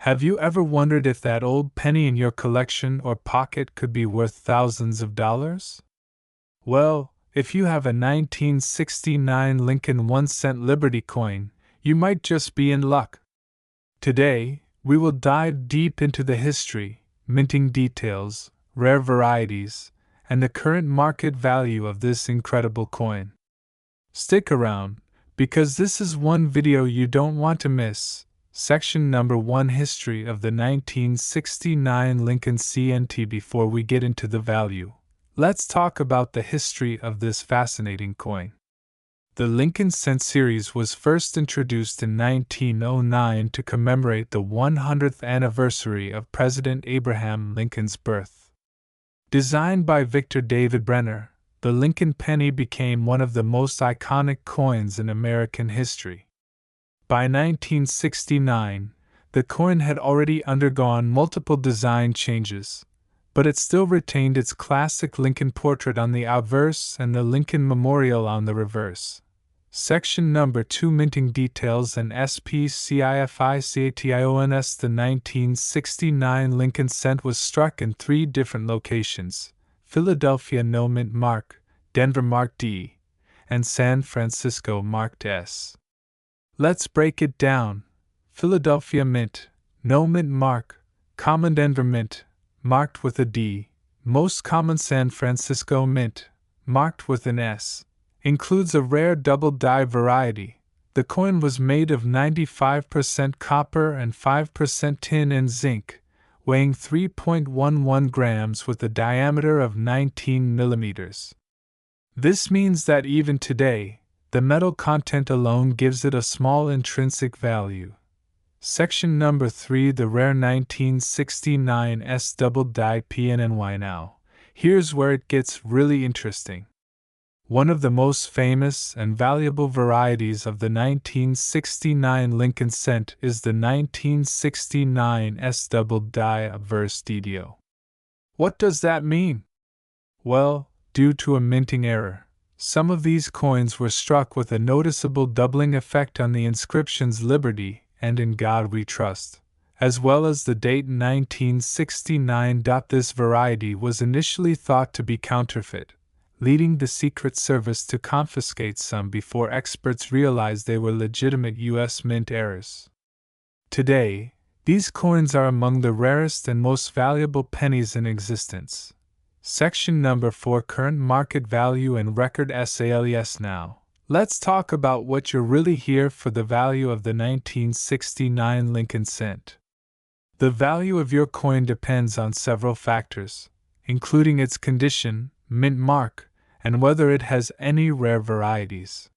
Have you ever wondered if that old penny in your collection or pocket could be worth thousands of dollars? Well, if you have a 1969 Lincoln 1-cent Liberty coin, you might just be in luck. Today, we will dive deep into the history, minting details, rare varieties, and the current market value of this incredible coin. Stick around, because this is one video you don't want to miss. Section number 1: History of the 1969 Lincoln CNT. Before we get into the value, let's talk about the history of this fascinating coin. The Lincoln Cent series was first introduced in 1909 to commemorate the 100th anniversary of President Abraham Lincoln's birth. Designed by Victor David Brenner, the Lincoln penny became one of the most iconic coins in American history. By 1969, the coin had already undergone multiple design changes, but it still retained its classic Lincoln portrait on the obverse and the Lincoln Memorial on the reverse. Section number 2: Minting details and SPCIFICATIONS. The 1969 Lincoln Cent was struck in 3 different locations: Philadelphia No Mint Mark, Denver Mark D, and San Francisco Marked S. Let's break it down. Philadelphia Mint, No Mint Mark, common Denver Mint, marked with a D, most common San Francisco Mint, marked with an S, includes a rare double die variety. The coin was made of 95% copper and 5% tin and zinc, weighing 3.11 grams with a diameter of 19 millimeters. This means that even today, the metal content alone gives it a small intrinsic value. Section number 3: The rare 1969 S double die PNNY. Now, here's where it gets really interesting. One of the most famous and valuable varieties of the 1969 Lincoln Cent is the 1969 S double die obverse DDO. What does that mean? Well, due to a minting error, some of these coins were struck with a noticeable doubling effect on the inscriptions Liberty and In God We Trust, as well as the date 1969. This variety was initially thought to be counterfeit, leading the Secret Service to confiscate some before experts realized they were legitimate U.S. Mint errors. Today, these coins are among the rarest and most valuable pennies in existence. Section number 4: Current market value and record SALES. Now, let's talk about what you're really here for: the value of the 1969 Lincoln Cent. The value of your coin depends on several factors, including its condition, mint mark, and whether it has any rare varieties.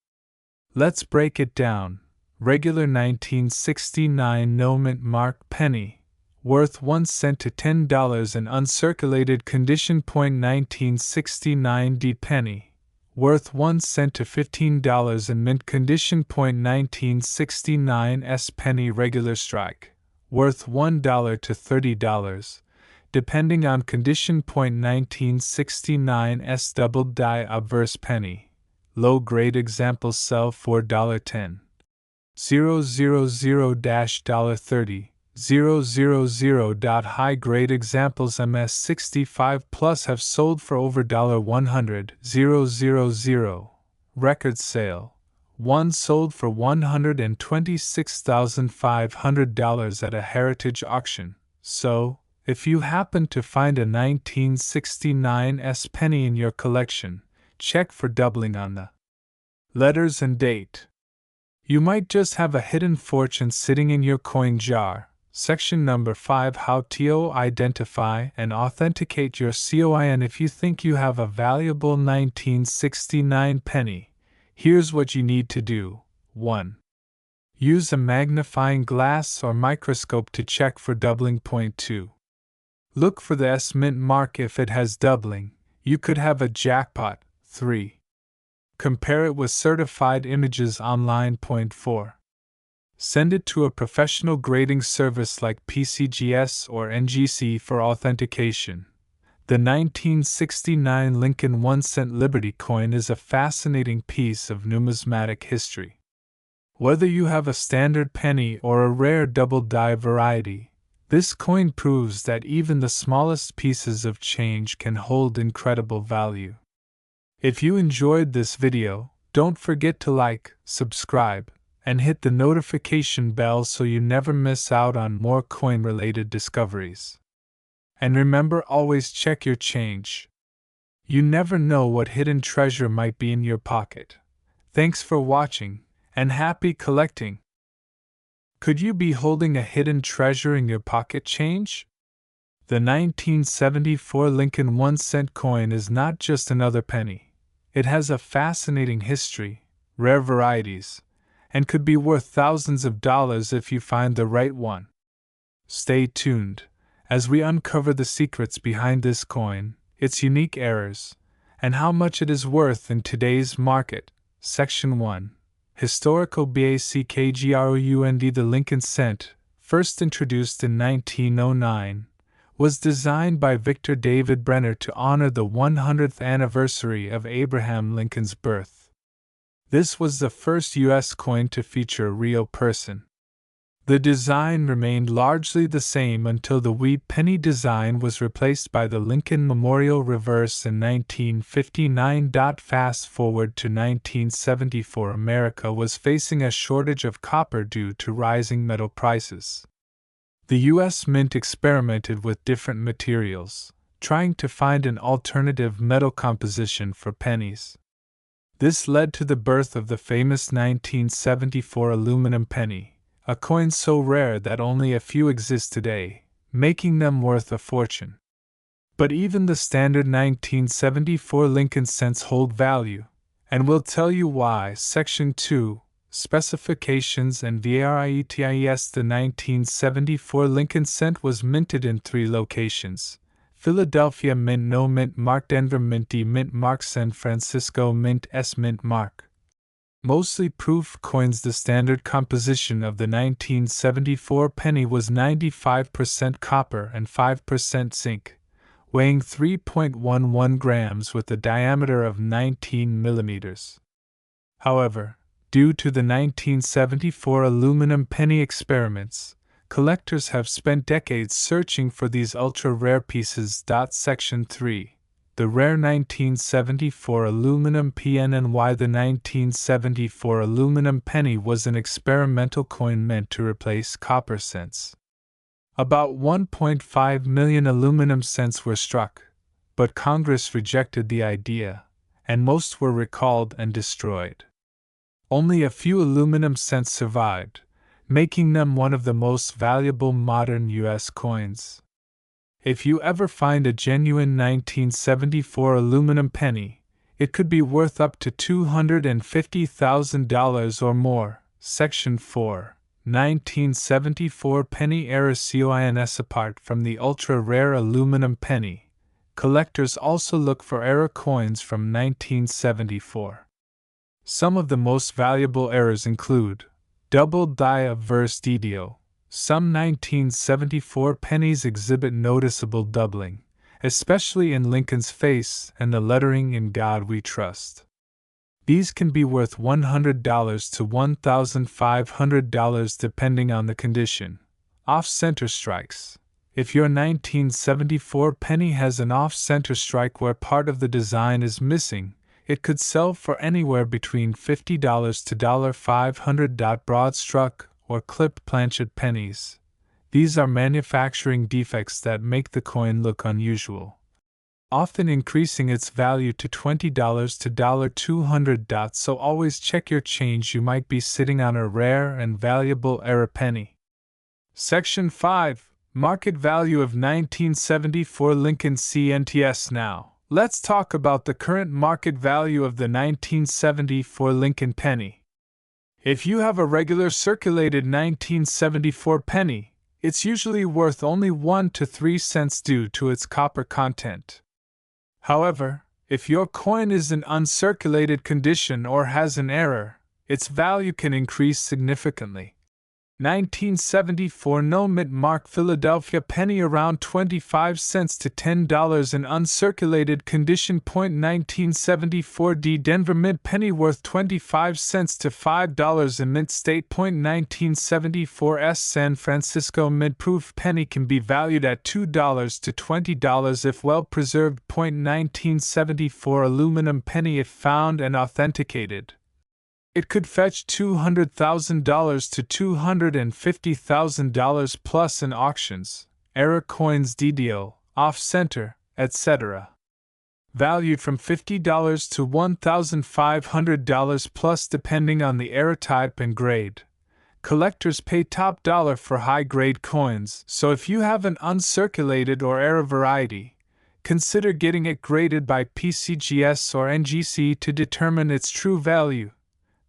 Let's break it down. Regular 1969 no mint mark penny, worth 1 cent to $10. An uncirculated condition point 1969 D penny, worth 1 cent to $15. And mint condition point 1969 S penny regular strike, worth $1 to $30, depending on condition point. 1969 S double die obverse penny, low grade examples sell for $10. 000-$30. 000. High grade examples MS65 plus have sold for over $100. 000. Record sale: 1 sold for $126,500 at a heritage auction. So, if you happen to find a 1969 S penny in your collection, check for doubling on the letters and date. You might just have a hidden fortune sitting in your coin jar. Section number 5: How to identify and authenticate your coin. If you think you have a valuable 1969 penny, here's what you need to do. 1. Use a magnifying glass or microscope to check for doubling. 2. Look for the S mint mark. If it has doubling, you could have a jackpot. 3. Compare it with certified images online. 4. Send it to a professional grading service like PCGS or NGC for authentication. The 1969 Lincoln 1-cent Liberty coin is a fascinating piece of numismatic history. Whether you have a standard penny or a rare double die variety, This coin proves that even the smallest pieces of change can hold incredible value. If you enjoyed this video, don't forget to like, subscribe, and hit the notification bell so you never miss out on more coin-related discoveries. And remember, always check your change. You never know what hidden treasure might be in your pocket. Thanks for watching, and happy collecting! Could you be holding a hidden treasure in your pocket change? The 1974 Lincoln 1-cent coin is not just another penny. It has a fascinating history, rare varieties, and could be worth thousands of dollars if you find the right one. Stay tuned as we uncover the secrets behind this coin, its unique errors, and how much it is worth in today's market. Section 1. Historical background. The Lincoln cent, first introduced in 1909, was designed by Victor David Brenner to honor the 100th anniversary of Abraham Lincoln's birth. This was the first U.S. coin to feature a real person. The design remained largely the same until the wheat penny design was replaced by the Lincoln Memorial Reverse in 1959. Fast forward to 1974, America was facing a shortage of copper due to rising metal prices. The U.S. Mint experimented with different materials, trying to find an alternative metal composition for pennies. This led to the birth of the famous 1974 aluminum penny, a coin so rare that only a few exist today, making them worth a fortune. But even the standard 1974 Lincoln cents hold value, and we'll tell you why. Section 2. Specifications and varieties. The 1974 Lincoln cent was minted in 3 locations: Philadelphia Mint, No Mint Mark; Denver Mint, D Mint Mark; San Francisco Mint, S Mint Mark. Mostly proof coins. The standard composition of the 1974 penny was 95% copper and 5% zinc, weighing 3.11 grams with a diameter of 19 millimeters. However, due to the 1974 aluminum penny experiments, collectors have spent decades searching for these ultra-rare pieces. Section 3. The rare 1974 aluminum PNY. The 1974 aluminum penny was an experimental coin meant to replace copper cents. About 1.5 million aluminum cents were struck, but Congress rejected the idea, and most were recalled and destroyed. Only a few aluminum cents survived, making them one of the most valuable modern U.S. coins. If you ever find a genuine 1974 aluminum penny, it could be worth up to $250,000 or more. Section 4. 1974 penny errors. Coins. Apart from the ultra-rare aluminum penny, collectors also look for error coins from 1974. Some of the most valuable errors include double die obverse DDO. Some 1974 pennies exhibit noticeable doubling, especially in Lincoln's face and the lettering "In God We Trust." These can be worth $100 to $1,500 depending on the condition. Off-center strikes. If your 1974 penny has an off-center strike where part of the design is missing, it could sell for anywhere between $50 to $500. Broad struck or clipped planchet pennies. These are manufacturing defects that make the coin look unusual, often increasing its value to $20 to $200. So always check your change. You might be sitting on a rare and valuable error penny. Section 5. Market value of 1974 Lincoln cents. Now, let's talk about the current market value of the 1974 Lincoln penny. If you have a regular circulated 1974 penny, it's usually worth only 1 to 3 cents due to its copper content. However, if your coin is in uncirculated condition or has an error, its value can increase significantly. 1974 No Mint Mark Philadelphia penny around 25 cents to $10 in uncirculated condition. 1974 D Denver Mint penny worth 25 cents to $5 in mint state. 1974 S San Francisco Mint proof penny can be valued at $2 to $20 if well preserved. 1974 aluminum penny if found and authenticated. It could fetch $200,000 to $250,000 plus in auctions, error coins DDO, off-center, etc. Valued from $50 to $1,500 plus depending on the error type and grade. Collectors pay top dollar for high-grade coins, so if you have an uncirculated or error variety, consider getting it graded by PCGS or NGC to determine its true value.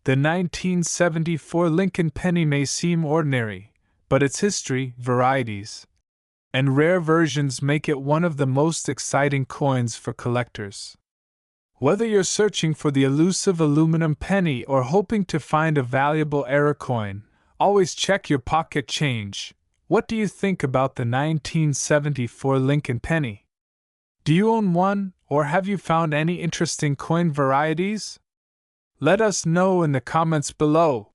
The 1974 Lincoln penny may seem ordinary, but its history, varieties, and rare versions make it one of the most exciting coins for collectors. Whether you're searching for the elusive aluminum penny or hoping to find a valuable error coin, always check your pocket change. What do you think about the 1974 Lincoln penny? Do you own one, or have you found any interesting coin varieties? Let us know in the comments below.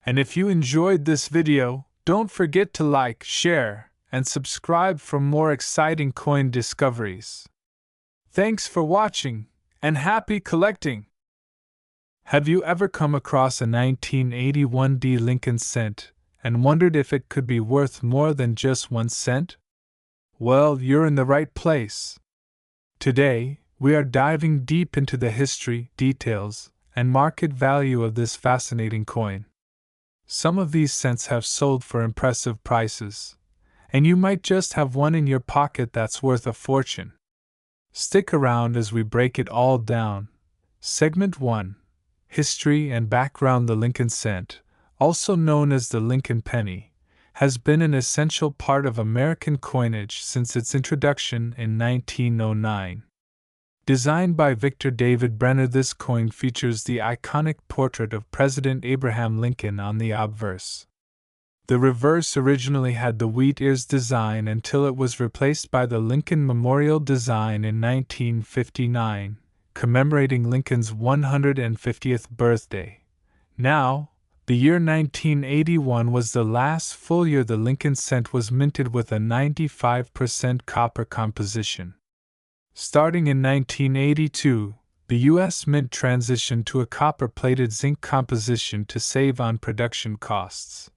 And if you enjoyed this video, don't forget to like, share, and subscribe for more exciting coin discoveries. Thanks for watching, and happy collecting! Have you ever come across a 1981 D Lincoln cent and wondered if it could be worth more than just 1 cent? Well, you're in the right place. Today, we are diving deep into the history, details, and market value of this fascinating coin. Some of these cents have sold for impressive prices, and you might just have one in your pocket that's worth a fortune. Stick around as we break it all down. Segment 1: History and Background. The Lincoln cent, also known as the Lincoln penny, has been an essential part of American coinage since its introduction in 1909. Designed by Victor David Brenner, this coin features the iconic portrait of President Abraham Lincoln on the obverse. The reverse originally had the wheat ears design until it was replaced by the Lincoln Memorial design in 1959, commemorating Lincoln's 150th birthday. Now, the year 1981 was the last full year the Lincoln cent was minted with a 95% copper composition. Starting in 1982, the U.S. Mint transitioned to a copper-plated zinc composition to save on production costs.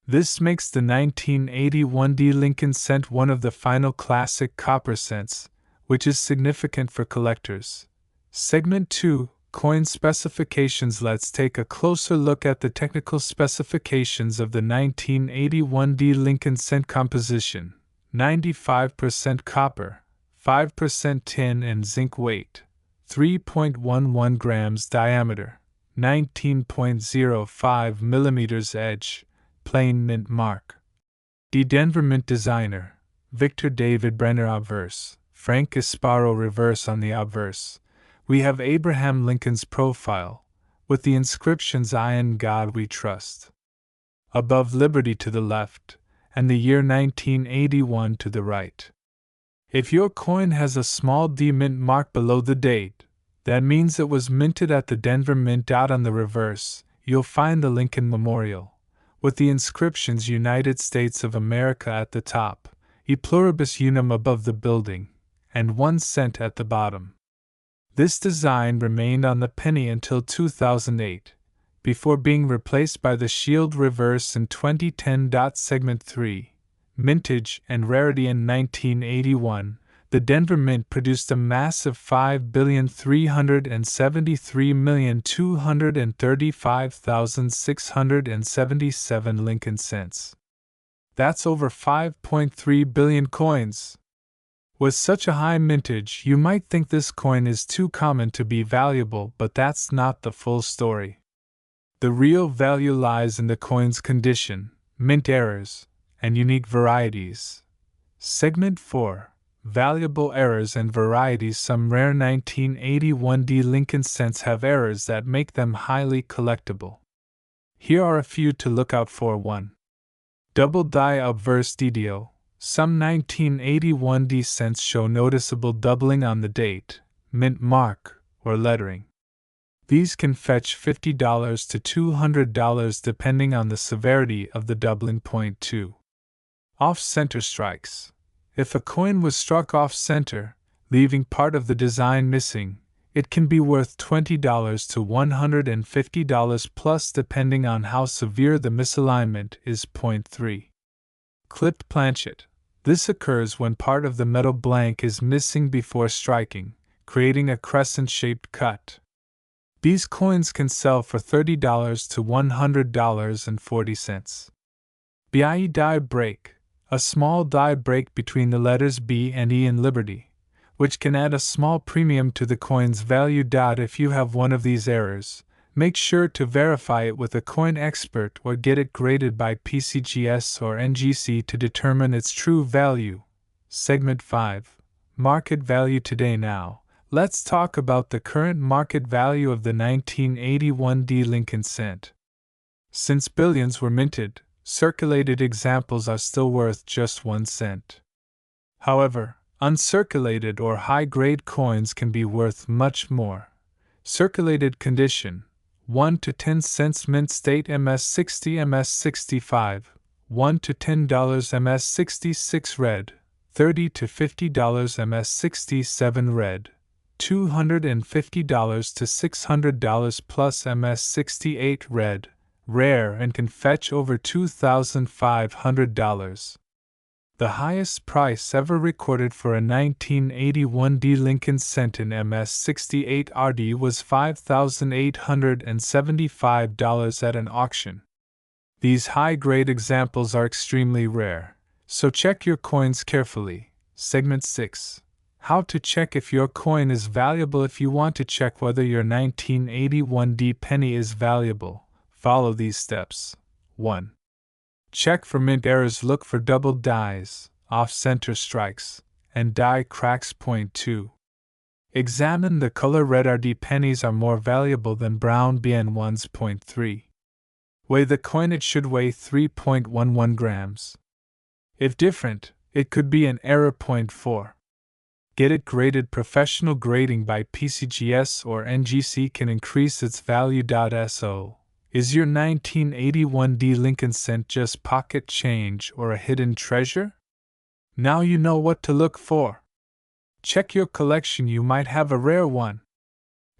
This makes the 1981 D Lincoln cent one of the final classic copper cents, which is significant for collectors. Segment 2: Coin Specifications. Let's take a closer look at the technical specifications of the 1981 D Lincoln cent composition. 95% copper, 5% tin and zinc weight, 3.11 grams diameter, 19.05 millimeters edge, plain mint mark. D Denver Mint designer, Victor David Brenner. Obverse, Frank Esparro. Reverse. On the obverse, we have Abraham Lincoln's profile, with the inscriptions "I in God we trust." Above, Liberty to the left, and the year 1981 to the right. If your coin has a small D mint mark below the date, that means it was minted at the Denver Mint. On the reverse, you'll find the Lincoln Memorial, with the inscriptions United States of America at the top, E Pluribus Unum above the building, and 1 cent at the bottom. This design remained on the penny until 2008, before being replaced by the shield reverse in 2010. Segment 3: Mintage and Rarity. In 1981, the Denver Mint produced a massive 5,373,235,677 Lincoln cents. That's over 5.3 billion coins. With such a high mintage, you might think this coin is too common to be valuable, but that's not the full story. The real value lies in the coin's condition, mint errors, and unique varieties. Segment 4: Valuable Errors and Varieties. Some rare 1981 D Lincoln cents have errors that make them highly collectible. Here are a few to look out for. 1. Double die obverse DDO. Some 1981 D cents show noticeable doubling on the date, mint mark, or lettering. These can fetch $50 to $200 depending on the severity of the doubling. Point 2. Off-center strikes. If a coin was struck off-center, leaving part of the design missing, it can be worth $20 to $150 plus depending on how severe the misalignment is. Point 3. Clipped planchet. This occurs when part of the metal blank is missing before striking, creating a crescent-shaped cut. These coins can sell for $30 to $100.40. BIE die break. A small die break between the letters B and E in Liberty, which can add a small premium to the coin's value. If you have one of these errors, make sure to verify it with a coin expert or get it graded by PCGS or NGC to determine its true value. Segment 5. Market value today. Now, let's talk about the current market value of the 1981 D Lincoln cent. Since billions were minted, circulated examples are still worth just 1 cent. However, uncirculated or high-grade coins can be worth much more. Circulated condition: 1 to 10 cents mint state MS60 MS65, $1 to $10 MS66 red, $30 to $50 MS67 red, $250 to $600 plus MS68 red, rare and can fetch over $2,500. The highest price ever recorded for a 1981 D Lincoln cent in MS68 RD was $5,875 at an auction. These high-grade examples are extremely rare, so check your coins carefully. Segment 6. How to check if your coin is valuable. If you want to check whether your 1981 D penny is valuable, follow these steps. 1. Check for mint errors. Look for doubled dies, off-center strikes, and die cracks. Point 2. Examine the color. Red RD pennies are more valuable than brown BN ones. Point 3. Weigh the coin. It should weigh 3.11 grams. If different, it could be an error. Point 4. Get it graded. Professional grading by PCGS or NGC can increase its value. So, is your 1981 D Lincoln cent just pocket change or a hidden treasure? Now you know what to look for. Check your collection. You might have a rare one.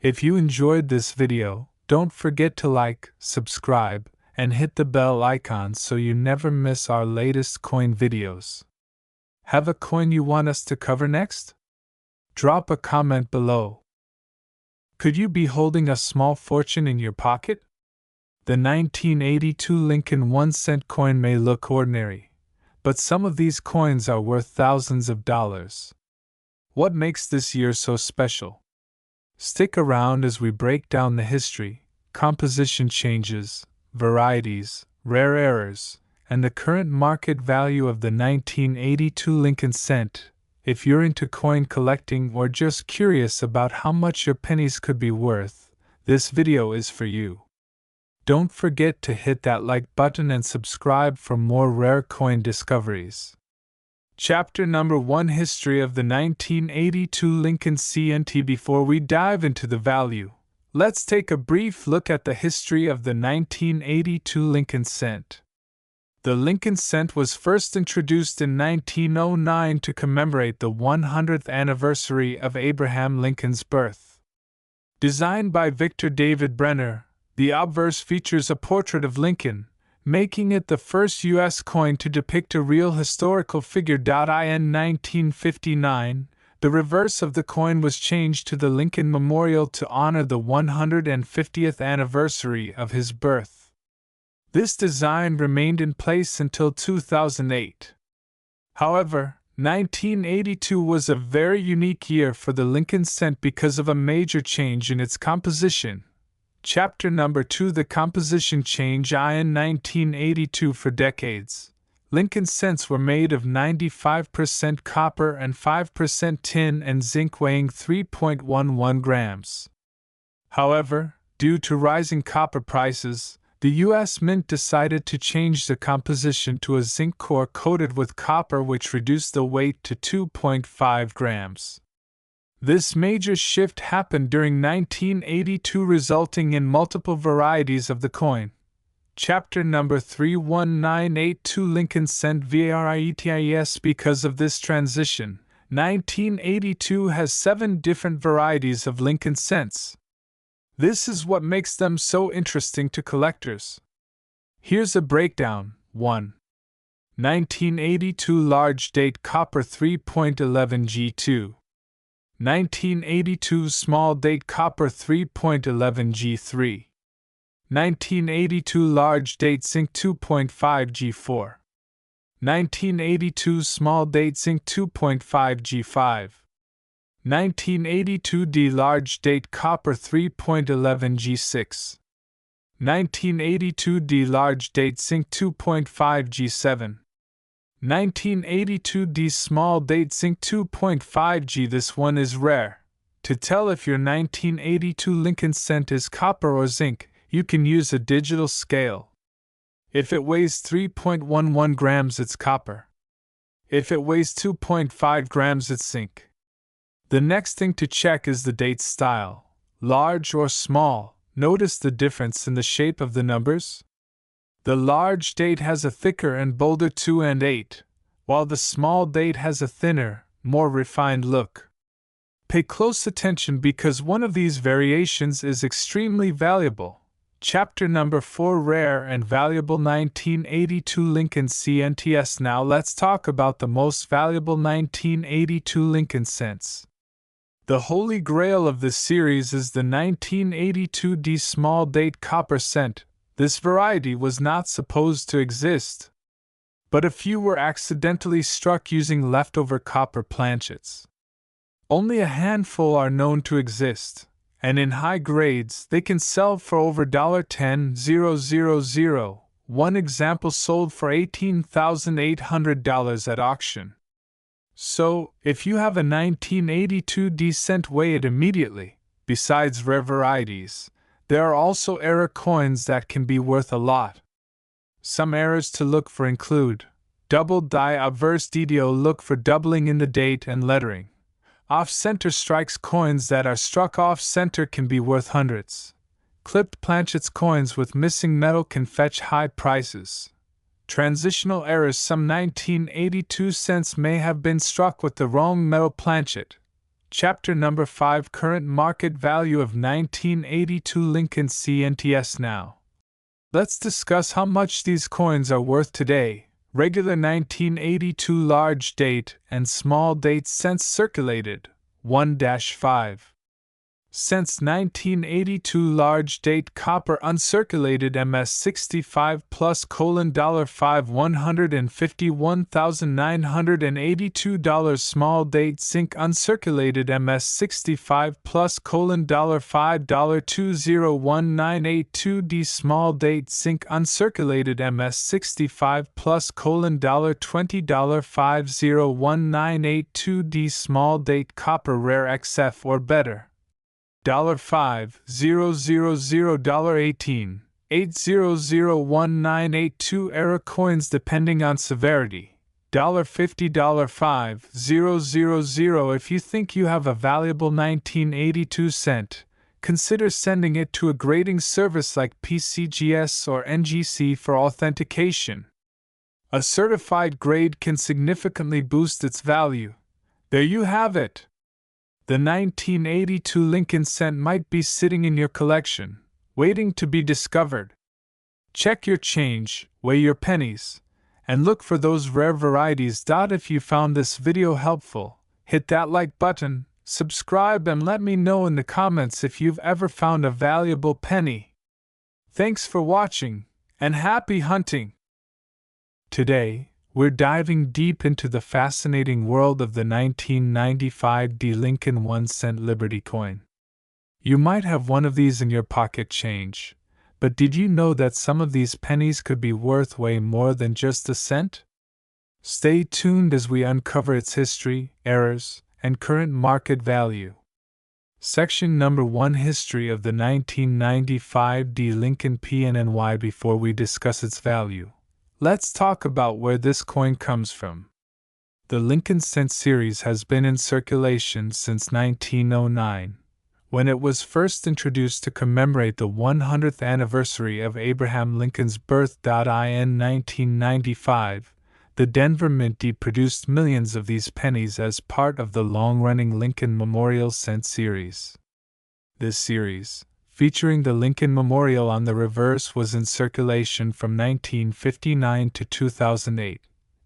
If you enjoyed this video, don't forget to like, subscribe, and hit the bell icon so you never miss our latest coin videos. Have a coin you want us to cover next? Drop a comment below. Could you be holding a small fortune in your pocket? The 1982 Lincoln 1-cent coin may look ordinary, but some of these coins are worth thousands of dollars. What makes this year so special? Stick around as we break down the history, composition changes, varieties, rare errors, and the current market value of the 1982 Lincoln cent. If you're into coin collecting or just curious about how much your pennies could be worth, this video is for you. Don't forget to hit that like button and subscribe for more rare coin discoveries. Chapter number 1: History of the 1982 Lincoln CNT. Before we dive into the value, let's take a brief look at the history of the 1982 Lincoln cent. The Lincoln cent was first introduced in 1909 to commemorate the 100th anniversary of Abraham Lincoln's birth. Designed by Victor David Brenner, the obverse features a portrait of Lincoln, making it the first U.S. coin to depict a real historical figure. In 1959, the reverse of the coin was changed to the Lincoln Memorial to honor the 150th anniversary of his birth. This design remained in place until 2008. However, 1982 was a very unique year for the Lincoln cent because of a major change in its composition. Chapter number 2: The composition change. In 1982, for decades, Lincoln cents were made of 95% copper and 5% tin and zinc, weighing 3.11 grams. However, due to rising copper prices, the U.S. Mint decided to change the composition to a zinc core coated with copper, which reduced the weight to 2.5 grams. This major shift happened during 1982, resulting in multiple varieties of the coin. Chapter number 31982 Lincoln Cent VARIETIES. Because of this transition, 1982 has 7 different varieties of Lincoln cents. This is what makes them so interesting to collectors. Here's a breakdown. 1. 1982 Large Date Copper 3.11 G2. 1982 Small Date Copper 3.11 G3. 1982 Large Date Zinc 2.5 G4. 1982 Small Date Zinc 2.5 G5. 1982 D Large Date Copper 3.11 G6. 1982 D Large Date Zinc 2.5 G7. 1982 D Small Date Zinc 2.5 G. This one is rare. To tell if your 1982 Lincoln cent is copper or zinc, you can use a digital scale. If it weighs 3.11 grams, it's copper. If it weighs 2.5 grams, it's zinc. The next thing to check is the date style, large or small. Notice the difference in the shape of the numbers? The large date has a thicker and bolder 2 and 8, while the small date has a thinner, more refined look. Pay close attention because one of these variations is extremely valuable. Chapter number 4 Rare and Valuable 1982 Lincoln CNTS. Now let's talk about the most valuable 1982 Lincoln cents. The holy grail of this series is the 1982 D Small Date Copper Cent. This variety was not supposed to exist, but a few were accidentally struck using leftover copper planchets. Only a handful are known to exist, and in high grades they can sell for over $10,000. One example sold for $18,800 at auction. So, if you have a 1982 D cent, weigh it immediately. Besides rare varieties, there are also error coins that can be worth a lot. Some errors to look for include: double die obverse DDO, look for doubling in the date and lettering. Off-center strikes, coins that are struck off-center can be worth hundreds. Clipped planchets, coins with missing metal can fetch high prices. Transitional errors, some 1982 cents may have been struck with the wrong metal planchet. Chapter number 5 Current Market Value of 1982 Lincoln CNTS. Now, let's discuss how much these coins are worth today. Regular 1982 large date and small date cents circulated, 1-5 cents. 1982 large date copper uncirculated MS65 plus $5 $151,982. Small date zinc uncirculated MS65 plus $5 $201,982. D small date zinc uncirculated MS65 plus $20 $50,1,982. D small date copper rare XF or better, $5,000, $18, $800,1982. Error coins depending on severity, $50, $5,000. If you think you have a valuable 1982 cent, consider sending it to a grading service like PCGS or NGC for authentication. A certified grade can significantly boost its value. There you have it. The 1982 Lincoln cent might be sitting in your collection, waiting to be discovered. Check your change, weigh your pennies, and look for those rare varieties. If you found this video helpful, hit that like button, subscribe, and let me know in the comments if you've ever found a valuable penny. Thanks for watching, and happy hunting! Today, we're diving deep into the fascinating world of the 1995 D Lincoln 1-cent Liberty coin. You might have one of these in your pocket change, but did you know that some of these pennies could be worth way more than just a cent? Stay tuned as we uncover its history, errors, and current market value. Section number 1, History of the 1995 D Lincoln PNNY. Before we discuss its value, let's talk about where this coin comes from. The Lincoln Cent series has been in circulation since 1909, when it was first introduced to commemorate the 100th anniversary of Abraham Lincoln's birth. In 1995, the Denver Mint produced millions of these pennies as part of the long-running Lincoln Memorial Cent series. This series, featuring the Lincoln Memorial on the reverse, was in circulation from 1959 to 2008,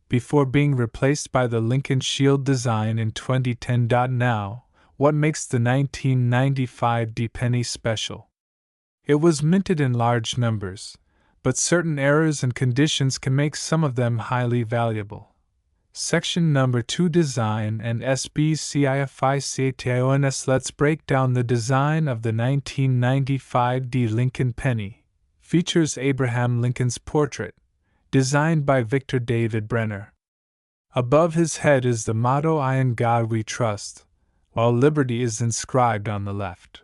before being replaced by the Lincoln Shield design in 2010. Now, what makes the 1995 D penny special? It was minted in large numbers, but certain errors and conditions can make some of them highly valuable. Section number 2, Design and SBCIFICATIONS. Let's break down the design of the 1995 D Lincoln penny. Features Abraham Lincoln's portrait, designed by Victor David Brenner. Above his head is the motto, "I in God we trust," while liberty is inscribed on the left.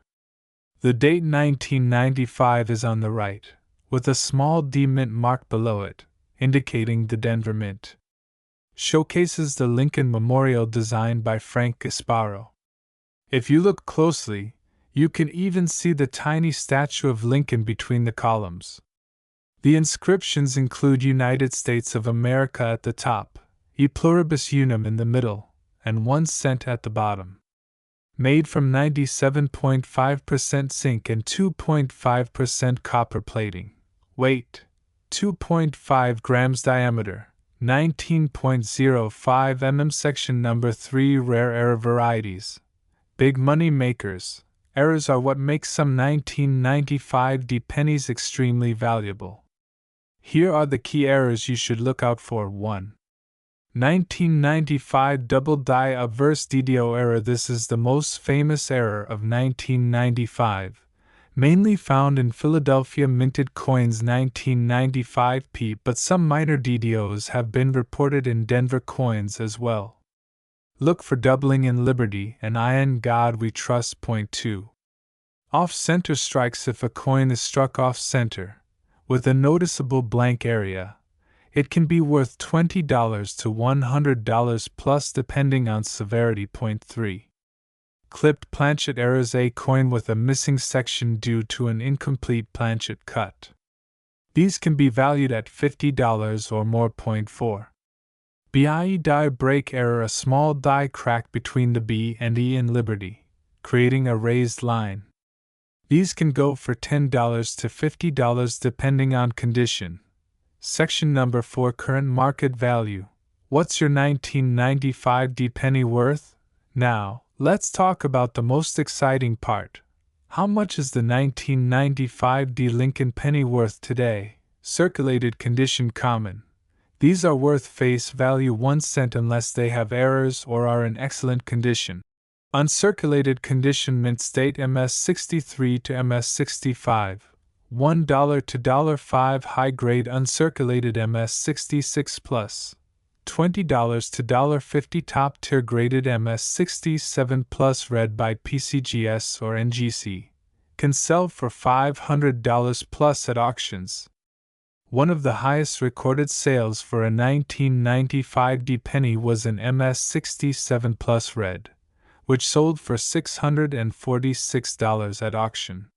The date 1995 is on the right, with a small D Mint mark below it, indicating the Denver Mint. Showcases the Lincoln Memorial designed by Frank Gasparo. If you look closely, you can even see the tiny statue of Lincoln between the columns. The inscriptions include United States of America at the top, E Pluribus Unum in the middle, and 1 cent at the bottom. Made from 97.5% zinc and 2.5% copper plating. Weight: 2.5 grams. Diameter: 19.05 mm. Section number 3, Rare Error Varieties. Big money makers. Errors are what make some 1995 D pennies extremely valuable. Here are the key errors you should look out for. 1. 1995 double die obverse DDO error. This is the most famous error of 1995, mainly found in Philadelphia minted coins 1995 P, but some minor DDOs have been reported in Denver coins as well. Look for doubling in Liberty and I in God we trust. Point 2. Off-center strikes. If a coin is struck off-center, with a noticeable blank area, it can be worth $20 to $100 plus depending on severity. Point 3. Clipped planchet errors. A coin with a missing section due to an incomplete planchet cut. These can be valued at $50 or more. Point 4. BIE die break error. A small die crack between the B and E in Liberty, creating a raised line. These can go for $10 to $50 depending on condition. Section number 4, Current Market Value. What's your 1995 D penny worth? Now, let's talk about the most exciting part. How much is the 1995 D Lincoln penny worth today? Circulated condition common. These are worth face value 1 cent unless they have errors or are in excellent condition. Uncirculated condition mint state MS63 to MS65. $1 to $5. High grade uncirculated MS66 plus. $20 to $50. Top tier graded MS67 plus read by PCGS or NGC. Can sell for $500 plus at auctions. One of the highest recorded sales for a 1995 D penny was an MS67 plus red, which sold for $646 at auction.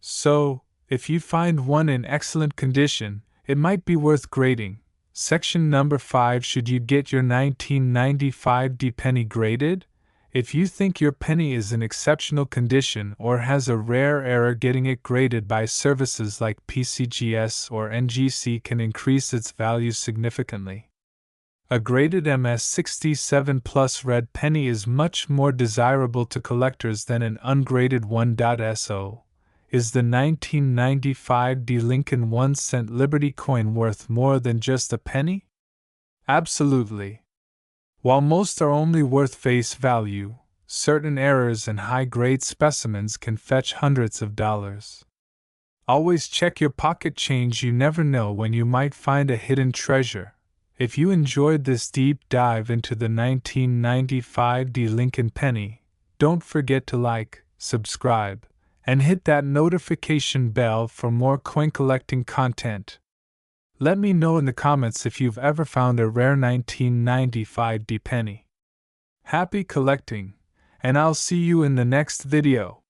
So, if you find one in excellent condition, it might be worth grading. Section number 5, Should you get your 1995 D penny graded? If you think your penny is in exceptional condition or has a rare error, getting it graded by services like PCGS or NGC can increase its value significantly. A graded MS67 plus red penny is much more desirable to collectors than an ungraded 1.so. Is the 1995 D Lincoln 1 cent Liberty coin worth more than just a penny? Absolutely. While most are only worth face value, certain errors and high-grade specimens can fetch hundreds of dollars. Always check your pocket change. You never know when you might find a hidden treasure. If you enjoyed this deep dive into the 1995 D Lincoln penny, don't forget to like, subscribe, and hit that notification bell for more coin collecting content. Let me know in the comments if you've ever found a rare 1995 D penny. Happy collecting, and I'll see you in the next video.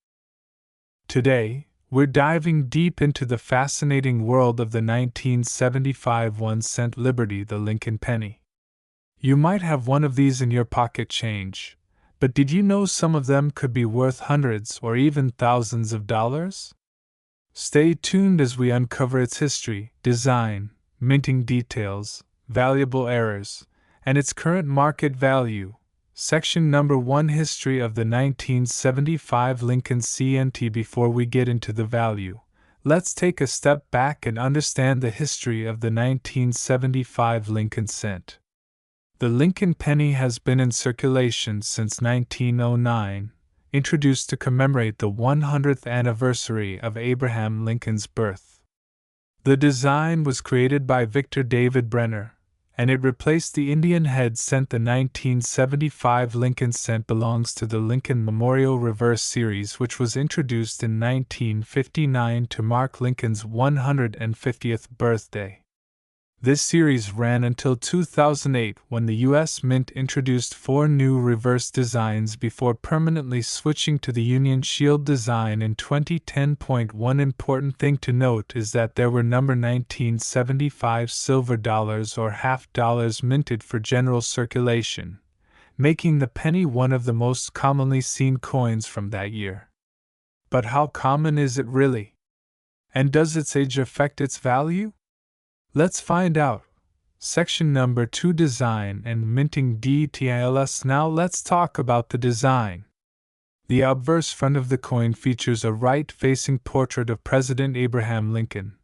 Today, we're diving deep into the fascinating world of the 1975 1-cent Liberty, the Lincoln penny. You might have one of these in your pocket change, but did you know some of them could be worth hundreds or even thousands of dollars? Stay tuned as we uncover its history, design, minting details, valuable errors, and its current market value. Section number 1: History of the 1975 Lincoln CNT. Before we get into the value, let's take a step back and understand the history of the 1975 Lincoln cent. The Lincoln penny has been in circulation since 1909, introduced to commemorate the 100th anniversary of Abraham Lincoln's birth. The design was created by Victor David Brenner, and it replaced the Indian head cent. The 1975 Lincoln cent belongs to the Lincoln Memorial Reverse Series, which was introduced in 1959 to mark Lincoln's 150th birthday. This series ran until 2008, when the U.S. Mint introduced 4 new reverse designs before permanently switching to the Union Shield design in 2010. One important thing to note is that there were number 1975 silver dollars or half dollars minted for general circulation, making the penny one of the most commonly seen coins from that year. But how common is it really? And does its age affect its value? Let's find out. Section number 2: Design and minting details. Now let's talk about the design. The obverse front of the coin features a right-facing portrait of President Abraham Lincoln,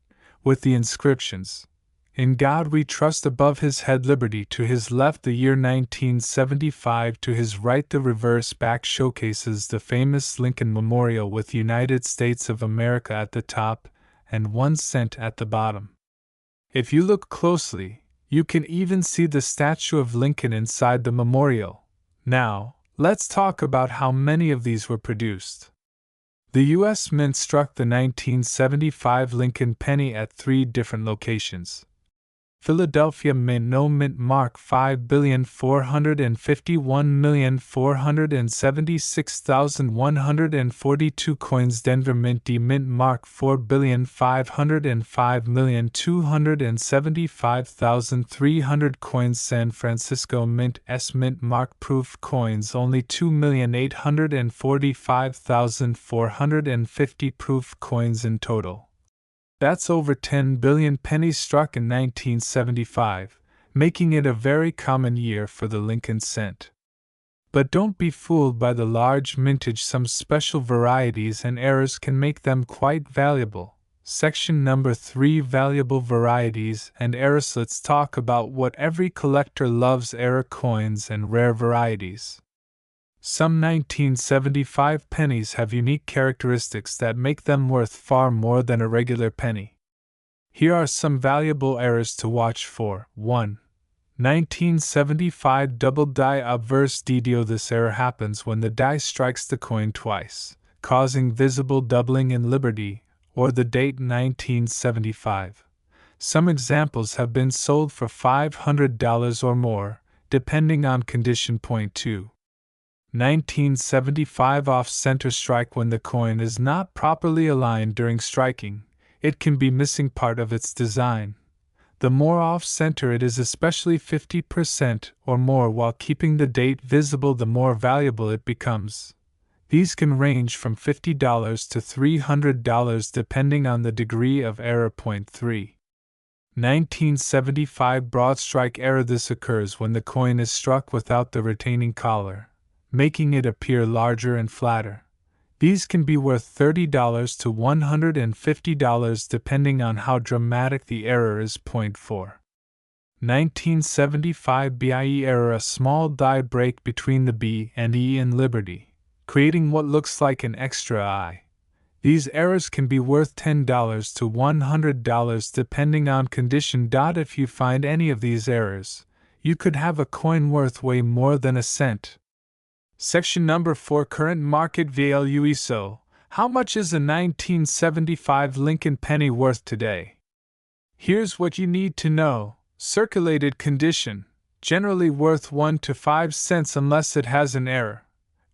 with the inscriptions, "In God We Trust," above his head, "Liberty," to his left, the year 1975 to his right. The reverse back showcases the famous Lincoln Memorial with United States of America at the top and 1 cent at the bottom. If you look closely, you can even see the statue of Lincoln inside the memorial. Now, let's talk about how many of these were produced. The U.S. Mint struck the 1975 Lincoln penny at 3 different locations. Philadelphia Mint, no mint mark, 5,451,476,142 coins. Denver Mint, D mint mark, 4,505,275,300 coins. San Francisco Mint, S mint mark, proof coins, only 2,845,450 proof coins in total. That's over 10 billion pennies struck in 1975, making it a very common year for the Lincoln cent. But don't be fooled by the large mintage. Some special varieties and errors can make them quite valuable. Section number 3: Valuable varieties and errors. Let's talk about what every collector loves: error coins and rare varieties. Some 1975 pennies have unique characteristics that make them worth far more than a regular penny. Here are some valuable errors to watch for. 1. 1975 double die obverse DDO. This error happens when the die strikes the coin twice, causing visible doubling in Liberty, or the date 1975. Some examples have been sold for $500 or more, depending on condition. 2. 1975 off-center strike. When the coin is not properly aligned during striking, it can be missing part of its design. The more off-center it is, especially 50% or more, while keeping the date visible, the more valuable it becomes. These can range from $50 to $300 depending on the degree of error. 3. 1975 broad strike error. This occurs when the coin is struck without the retaining collar, making it appear larger and flatter. These can be worth $30 to $150 depending on how dramatic the error is. 4. 1975 BIE error. A small die break between the B and E in Liberty, creating what looks like an extra I. These errors can be worth $10 to $100 depending on condition. If you find any of these errors, you could have a coin worth way more than a cent. Section number 4, Current Market Value. So, how much is a 1975 Lincoln penny worth today? Here's what you need to know. Circulated condition, generally worth 1 to 5 cents unless it has an error.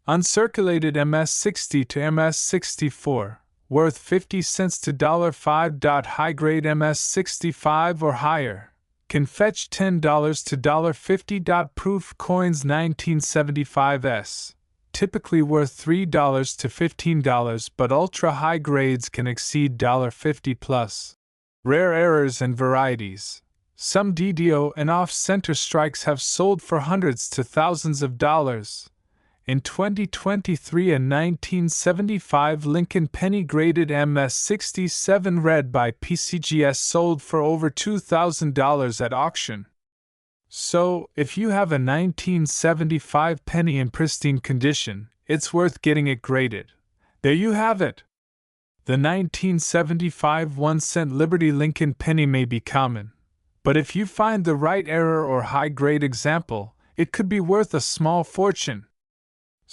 Uncirculated MS60 to MS64, worth 50 cents to $5. High-grade MS65 or higher, can fetch $10 to $50. Proof coins 1975s, typically worth $3 to $15, but ultra-high grades can exceed $50 plus. Rare errors and varieties. Some DDO and off-center strikes have sold for hundreds to thousands of dollars. In 2023, a 1975 Lincoln penny graded MS67 read by PCGS sold for over $2,000 at auction. So, if you have a 1975 penny in pristine condition, it's worth getting it graded. There you have it. The 1975 1-cent Liberty Lincoln penny may be common, but if you find the right error or high-grade example, it could be worth a small fortune.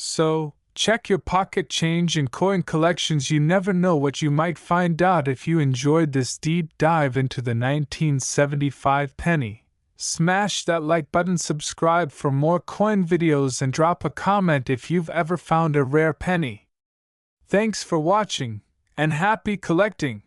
So, check your pocket change and coin collections. You never know what you might find out. If you enjoyed this deep dive into the 1975 penny, smash that like button, subscribe for more coin videos, and drop a comment if you've ever found a rare penny. Thanks for watching, and happy collecting!